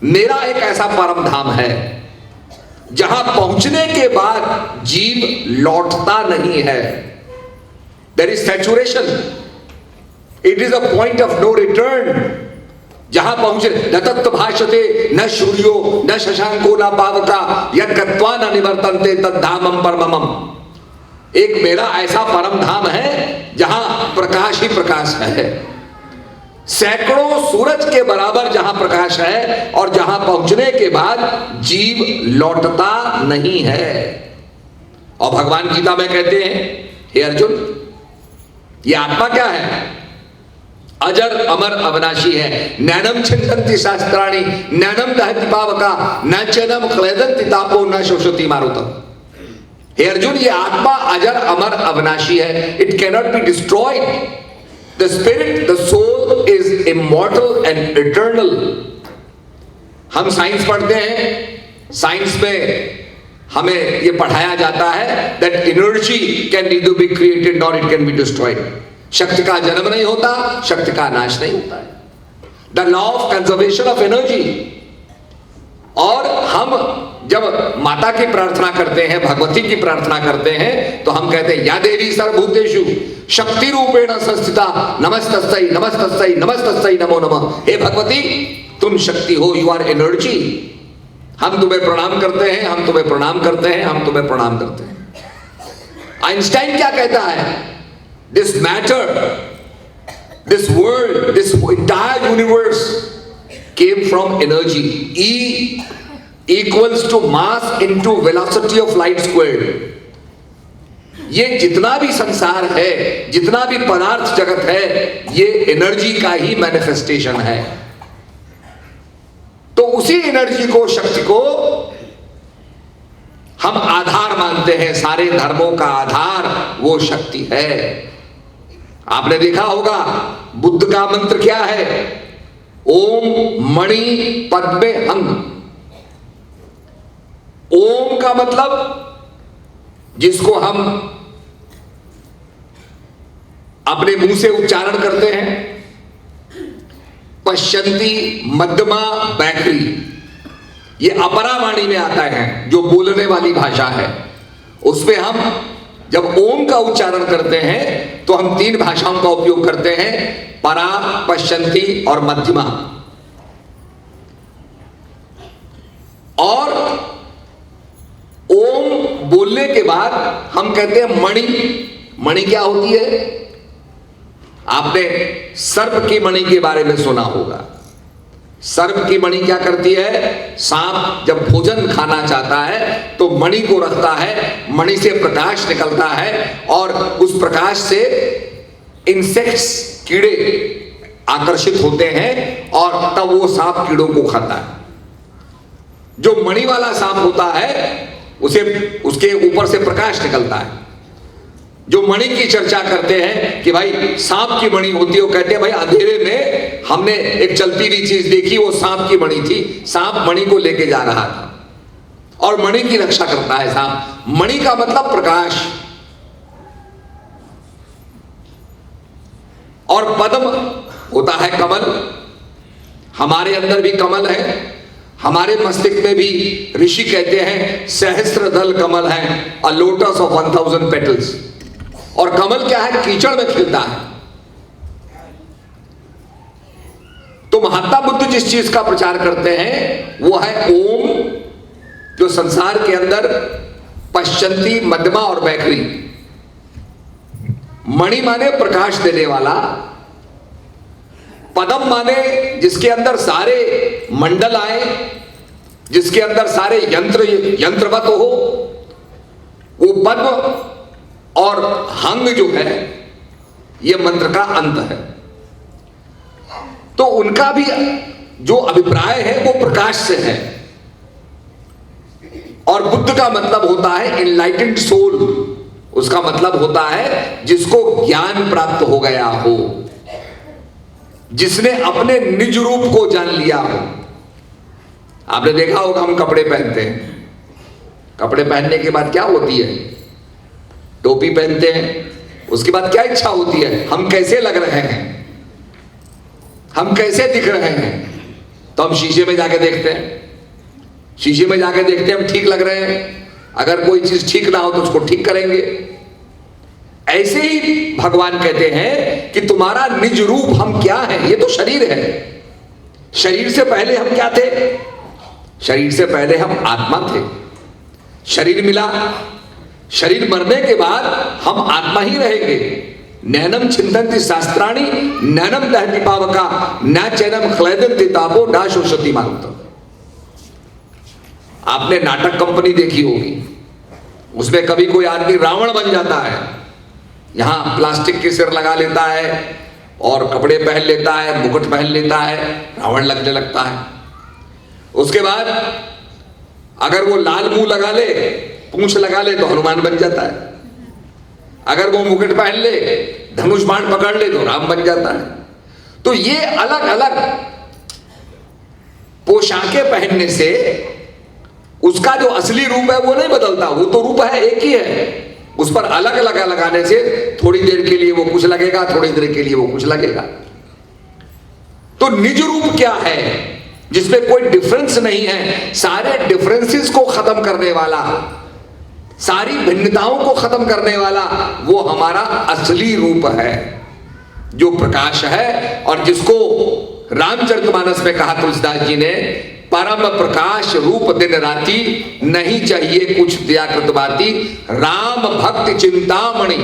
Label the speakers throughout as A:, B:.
A: मेरा एक ऐसा परम धाम है जहां पहुंचने के बाद जीव लौटता नहीं है। There is saturation, it is a point of no return. जहां पहुंचे न तत्व भाषते न सूर्यो न शशांको न पावका यद गत्वा न निवर्तन्ते तद्धामम परमम। एक मेरा ऐसा परम धाम है जहां प्रकाश ही प्रकाश है, सैकड़ों सूरज के बराबर जहां प्रकाश है, और जहां पहुंचने के बाद जीव लौटता नहीं है। और भगवान गीता में कहते हैं, हे अर्जुन, ये आत्मा क्या है? अजर अमर अविनाशी है। नैनम छिन्दन्ति शास्त्राणि नैनम दहति पावका न चैनम क्लेदन्ति तापो न शोषति मारुतम। हे अर्जुन, ये आत्मा अजर अमर अविनाशी है, it cannot be destroyed. The spirit, the soul is immortal and eternal. हम साइंस पढ़ते हैं, साइंस में हमें ये पढ़ाया जाता है that energy can neither be created nor it can be destroyed. शक्ति का जन्म नहीं होता, शक्ति का नाश नहीं होता है। The law of conservation of energy. और हम जब माता की प्रार्थना करते हैं, भगवती की प्रार्थना करते हैं, तो हम कहते हैं या देवी सर्वभूतेषु शक्ति रूपेण संस्थिता नमस्तस्यै नमस्तस्यै नमस्तस्यै नमो नमः। हे भगवती, तुम शक्ति हो, यू आर एनर्जी। हम तुम्हें प्रणाम करते हैं, हम तुम्हें प्रणाम करते हैं, हम तुम्हें प्रणाम करते हैं। आइंस्टाइन क्या कहता है? This matter, this world, this entire universe came from energy. E equals to mass into velocity of light squared. ये जितना भी संसार है, जितना भी पदार्थ जगत है, ये एनर्जी का ही मैनिफेस्टेशन है। तो उसी एनर्जी को, शक्ति को हम आधार मानते हैं। सारे धर्मों का आधार वो शक्ति है। आपने देखा होगा बुद्ध का मंत्र क्या है? ओम मणि पद्मे हंग। ओम का मतलब जिसको हम अपने मुंह से उच्चारण करते हैं, पश्यंती मध्यमा बैकरी, ये अपरा वाणी में आता है, जो बोलने वाली भाषा है। उसमें हम जब ओम का उच्चारण करते हैं तो हम तीन भाषाओं का उपयोग करते हैं, परा, पश्यंती और मध्यमा। और ओम बोलने के बाद हम कहते हैं मणि। मणि क्या होती है? आपने सर्प की मणि के बारे में सुना होगा। सर्प की मणि क्या करती है? सांप जब भोजन खाना चाहता है तो मणि को रखता है, मणि से प्रकाश निकलता है, और उस प्रकाश से इंसेक्ट्स, कीड़े आकर्षित होते हैं, और तब वो सांप कीड़ों को खाता है। जो मणि वाला सांप होता है उसे, उसके ऊपर से प्रकाश निकलता है। जो मणि की चर्चा करते हैं कि भाई सांप की मणि होती है, वो कहते हैं भाई अंधेरे में हमने एक चलती हुई चीज देखी, वो सांप की मणि थी, सांप मणि को लेके जा रहा था और मणि की रक्षा करता है सांप। मणि का मतलब प्रकाश। और पद्म होता है कमल। हमारे अंदर भी कमल है, हमारे मस्तिष्क में भी ऋषि कहते हैं सहस्त्र दल कमल है, अ लोटस ऑफ 1000 पेटल्स। और कमल क्या है? कीचड़ में खिलता है। तो महात्मा बुद्ध जिस चीज का प्रचार करते हैं वो है ओम, जो संसार के अंदर पश्चंती, मध्यमा और बैकरी। मणि माने प्रकाश देने वाला, पदम माने जिसके अंदर सारे मंडल आए, जिसके अंदर सारे यंत्रवत हो, वो पद्म। और हंग जो है ये मंत्र का अंत है। तो उनका भी जो अभिप्राय है वो प्रकाश से है। और बुद्ध का मतलब होता है इनलाइटेंड सोल। उसका मतलब होता है जिसको ज्ञान प्राप्त हो गया हो, जिसने अपने निज रूप को जान लिया हो। आपने देखा होगा हम कपड़े पहनते हैं, कपड़े पहनने के बाद क्या होती है? टोपी पहनते हैं, उसके बाद क्या इच्छा होती है? हम कैसे लग रहे हैं, हम कैसे दिख रहे हैं। तो हम शीशे में जाके देखते हैं, शीशे में जाके देखते हैं हम ठीक लग रहे हैं, अगर कोई चीज ठीक ना हो तो उसको ठीक करेंगे। ऐसे ही भगवान कहते हैं कि तुम्हारा निज रूप हम क्या हैं, ये तो शरीर है। शरीर से पहले हम क्या थे? शरीर से पहले हम आत्मा थे। शरीर मिला, शरीर मरने के बाद हम आत्मा ही रहेंगे। नैनम चिंतन्ति शास्त्राणि नैनम दहति पावका न चैनम ख्लेदन्ति तापो न शोषति मारुतम। आपने नाटक कंपनी देखी होगी, उसमें कभी कोई आदमी रावण बन जाता है, यहां प्लास्टिक के सिर लगा लेता है और कपड़े पहन लेता है, मुकुट पहन लेता है, रावण लगने लगता है। उसके बाद अगर वो लाल मुंह लगा ले, पूंछ लगा ले तो हनुमान बन जाता है। अगर वो मुकुट पहन ले, धनुष बाण पकड़ ले तो राम बन जाता है। तो ये अलग अलग पोशाकें पहनने से उसका जो असली रूप है वो नहीं बदलता, वो तो रूप है, एक ही है। उस पर अलग अलग लगाने से थोड़ी देर के लिए वो कुछ लगेगा, थोड़ी देर के लिए वो कुछ लगेगा। तो निज रूप क्या है जिसमें कोई डिफरेंस नहीं है, सारे डिफरेंसेस को खत्म करने वाला, सारी भिन्नताओं को खत्म करने वाला, वो हमारा असली रूप है जो प्रकाश है। और जिसको रामचरितमानस में कहा तुलसीदास जी ने, परम प्रकाश रूप दिन राती नहीं चाहिए कुछ दिया कृतवाती, राम भक्ति चिंतामणि।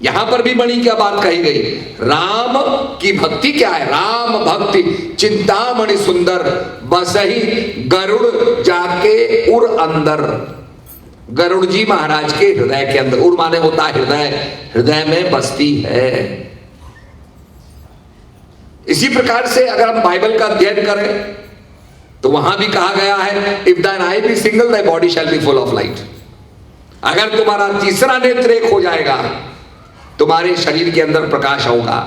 A: यहां पर भी मणि क्या बात कही गई, राम की भक्ति क्या है, राम भक्ति चिंतामणि सुंदर, बसही गरुड़ जाके उर अंदर। गरुड़ जी महाराज के हृदय के अंदर, उर माने होता है हृदय, हृदय में बसती है। इसी प्रकार से अगर हम बाइबल का अध्ययन करें तो वहां भी कहा गया है, if thine eye be single thy body shall be full of light। अगर तुम्हारा तीसरा नेत्र एक हो जाएगा, तुम्हारे शरीर के अंदर प्रकाश होगा।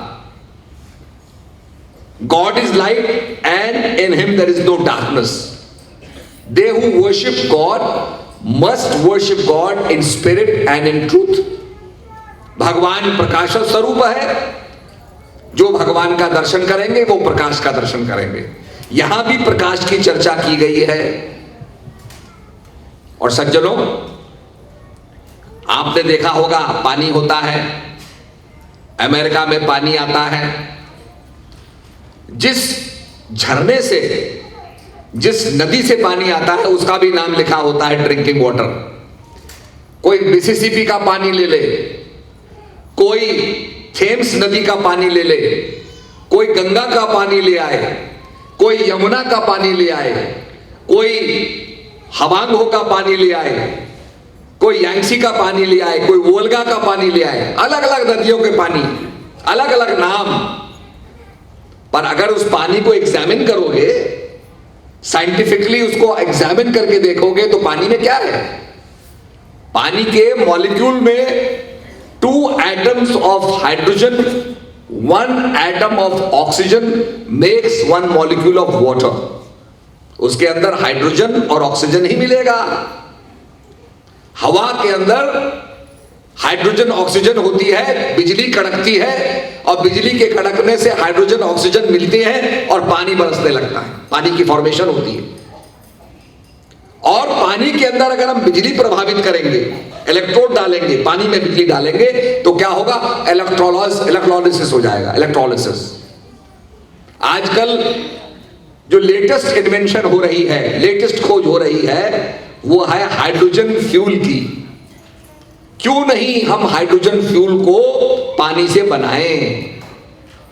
A: God is light and in him there is no darkness। They who worship God must worship God in spirit and in truth। भगवान प्रकाश स्वरूप है, जो भगवान का दर्शन करेंगे वो प्रकाश का दर्शन करेंगे। यहां भी प्रकाश की चर्चा की गई है। और सज्जनों, आपने देखा होगा पानी होता है, अमेरिका में पानी आता है, जिस झरने से, जिस नदी से पानी आता है उसका भी नाम लिखा होता है ड्रिंकिंग वाटर। कोई मिसिसिपी का पानी ले ले, कोई थेम्स नदी का पानी ले ले, कोई गंगा का पानी ले आए, कोई यमुना का पानी ले आए, कोई हवांगो का पानी ले आए, कोई यांगसी का पानी ले आए, कोई वोल्गा का पानी ले आए, अलग अलग नदियों के पानी, अलग अलग नाम। पर अगर उस पानी को एग्जामिन करोगे, साइंटिफिकली उसको एग्जामिन करके देखोगे तो पानी में क्या है? पानी के मॉलिक्यूल में 2 atoms of hydrogen, 1 atom of oxygen makes 1 molecule of water। उसके अंदर हाइड्रोजन और ऑक्सीजन ही मिलेगा। हवा के अंदर हाइड्रोजन ऑक्सीजन होती है, बिजली कड़कती है और बिजली के कड़कने से हाइड्रोजन ऑक्सीजन मिलते हैं और पानी बरसने लगता है, पानी की फॉर्मेशन होती है। और पानी के अंदर अगर हम बिजली प्रभावित करेंगे, इलेक्ट्रोड डालेंगे, पानी में बिजली डालेंगे तो क्या होगा? इलेक्ट्रोलिसिस हो जाएगा, इलेक्ट्रोलिसिस। आजकल जो लेटेस्ट इन्वेंशन हो रही है, लेटेस्ट खोज हो रही है, वो है हाइड्रोजन फ्यूल की। क्यों नहीं हम हाइड्रोजन फ्यूल को पानी से बनाएं?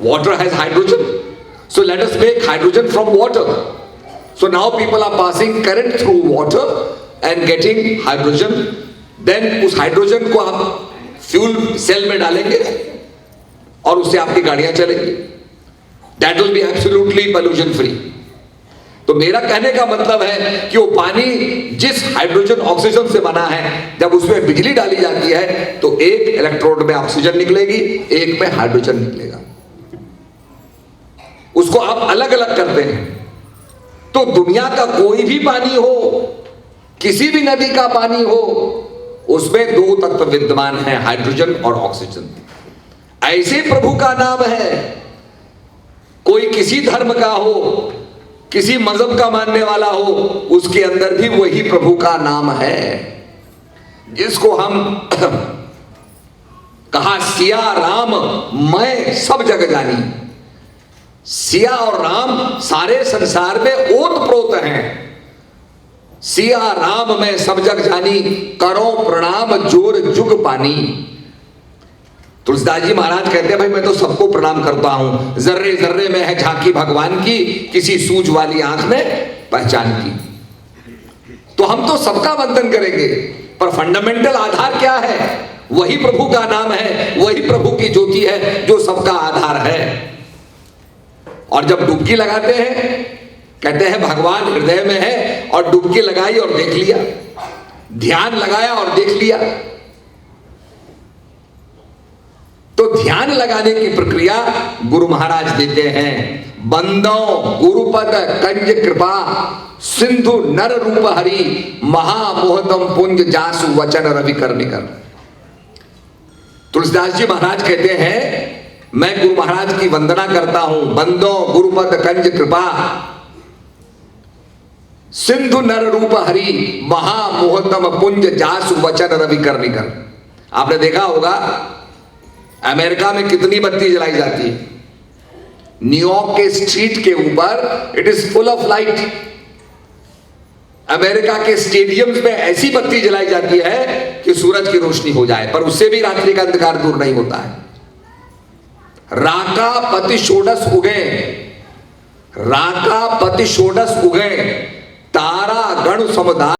A: Water has hydrogen, so let us make hydrogen from water. So now people are passing current through water and getting hydrogen। Then उस हाइड्रोजन को आप फ्यूल सेल में डालेंगे और उससे आपकी गाड़ियां चलेंगी। That will be absolutely pollution free। तो मेरा कहने का मतलब है कि वो पानी जिस हाइड्रोजन ऑक्सीजन से बना है, जब उसमें बिजली डाली जाती है तो एक इलेक्ट्रोड में ऑक्सीजन निकलेगी, एक में हाइड्रोजन निकलेगा। उसको आप अलग अलग करते हैं। तो दुनिया का कोई भी पानी हो, किसी भी नदी का पानी हो, उसमें 2 तत्व विद्यमान हैं, हाइड्रोजन और ऑक्सीजन। ऐसे प्रभु का नाम है, कोई किसी धर्म का हो, किसी मजहब का मानने वाला हो, उसके अंदर भी वही प्रभु का नाम है, जिसको हम कहा सिया राम मैं सब जग जानी। सिया और राम सारे संसार में ओत प्रोत हैं। सिया राम मैं सब जग जानी, करो प्रणाम जोर जुग पानी। तुलसीदास जी महाराज कहते हैं, भाई मैं तो सबको प्रणाम करता हूं, जर्रे जर्रे में है झांकी भगवान की, किसी सूझ वाली आंख में पहचान की। तो हम तो सबका वंदन करेंगे, पर फंडामेंटल आधार क्या है? वही प्रभु का नाम है, वही प्रभु की ज्योति है जो सबका आधार है। और जब डुबकी लगाते हैं, कहते हैं भगवान हृदय में है, और डुबकी लगाई और देख लिया, ध्यान लगाया और देख लिया। तो ध्यान लगाने की प्रक्रिया गुरु महाराज देते हैं। बंदो गुरुपद कंज कृपा, सिंधु नर रूप हरि, महामोहतम पुंज जासु वचन रवि कर निकर। तुलसीदास जी महाराज कहते हैं, मैं गुरु महाराज की वंदना करता हूं। बंदो गुरुपद कंज कृपा, सिंधु नर रूप हरि, महामोहतम पुंज जासु वचन रवि कर निकर। आपने देखा होगा अमेरिका में कितनी बत्ती जलाई जाती है। न्यूयॉर्क के स्ट्रीट के ऊपर it is full of light. America के स्टेडियम्स में ऐसी बत्ती जलाई जाती है कि सूरज की रोशनी हो जाए, पर उससे भी रात्रि का अंधकार दूर नहीं होता है। राका पति षोडश उगे, राका पति षोडश उगे, तारा गण समुदाय